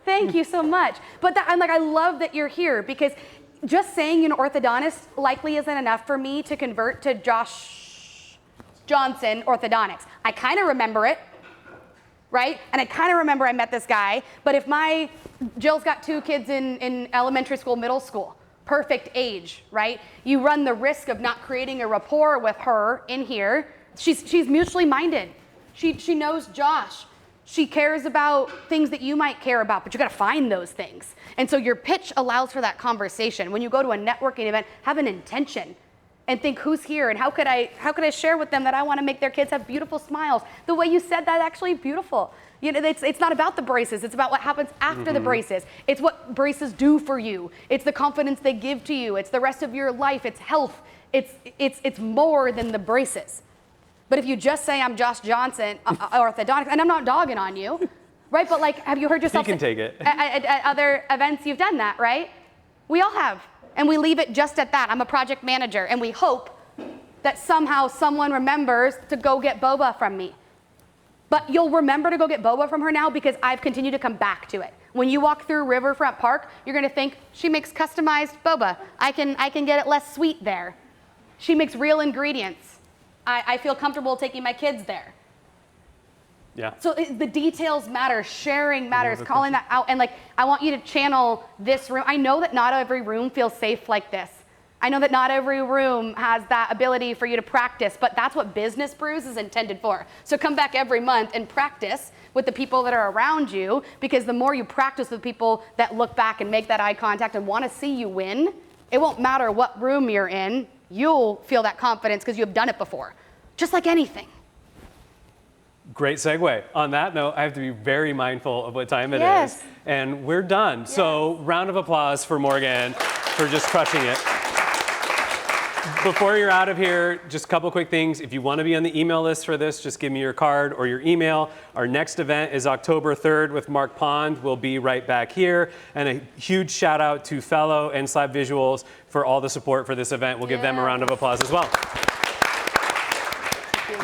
Thank you so much. But I love that you're here because just saying an orthodontist likely isn't enough for me to convert to Josh Johnson Orthodontics. I kind of remember it, right? And I kind of remember I met this guy, but if Jill's got 2 kids in elementary school, middle school, perfect age, right? You run the risk of not creating a rapport with her in here. She's mutually minded. She knows Josh. She cares about things that you might care about, but you gotta find those things. And so your pitch allows for that conversation. When you go to a networking event, have an intention and think, who's here and how could I share with them that I wanna make their kids have beautiful smiles? The way you said that, actually beautiful. You know, it's not about the braces, it's about what happens after the braces. It's what braces do for you. It's the confidence they give to you. It's the rest of your life, it's health. It's more than the braces. But if you just say I'm Josh Johnson, orthodontics, and I'm not dogging on you, right? But like, have you heard yourself? You can take it. At other events, you've done that, right? We all have, and we leave it just at that. I'm a project manager, and we hope that somehow someone remembers to go get boba from me. But you'll remember to go get boba from her now because I've continued to come back to it. When you walk through Riverfront Park, you're gonna think, she makes customized boba. I can get it less sweet there. She makes real ingredients. I feel comfortable taking my kids there. Yeah. So the details matter, sharing matters, calling that out, and like, I want you to channel this room. I know that not every room feels safe like this. I know that not every room has that ability for you to practice, but that's what Business Brews is intended for. So come back every month and practice with the people that are around you, because the more you practice with people that look back and make that eye contact and want to see you win, it won't matter what room you're in, you'll feel that confidence because you've done it before, just like anything. Great segue. On that note, I have to be very mindful of what time it Yes. is. And we're done. Yes. So round of applause for Morgan for just crushing it. Before you're out of here, just a couple quick things. If you want to be on the email list for this, just give me your card or your email. Our next event is October 3rd with Mark Pond. We'll be right back here. And a huge shout out to Fellow and Slab Visuals for all the support for this event. We'll give them a round of applause as well.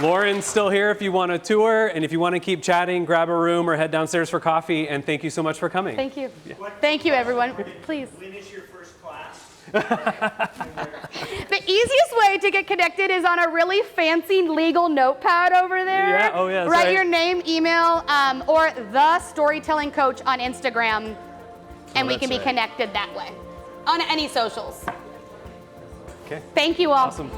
Lauren's still here if you want a tour, and if you want to keep chatting, grab a room or head downstairs for coffee, and thank you so much for coming. Thank you. Yeah. Thank you, everyone. Please. When is your first class? The easiest way to get connected is on a really fancy legal notepad over there. Yeah, oh yeah. Write your name, email, or The Storytelling Coach on Instagram, and we can be connected that way on any socials. Okay. Thank you all. Awesome.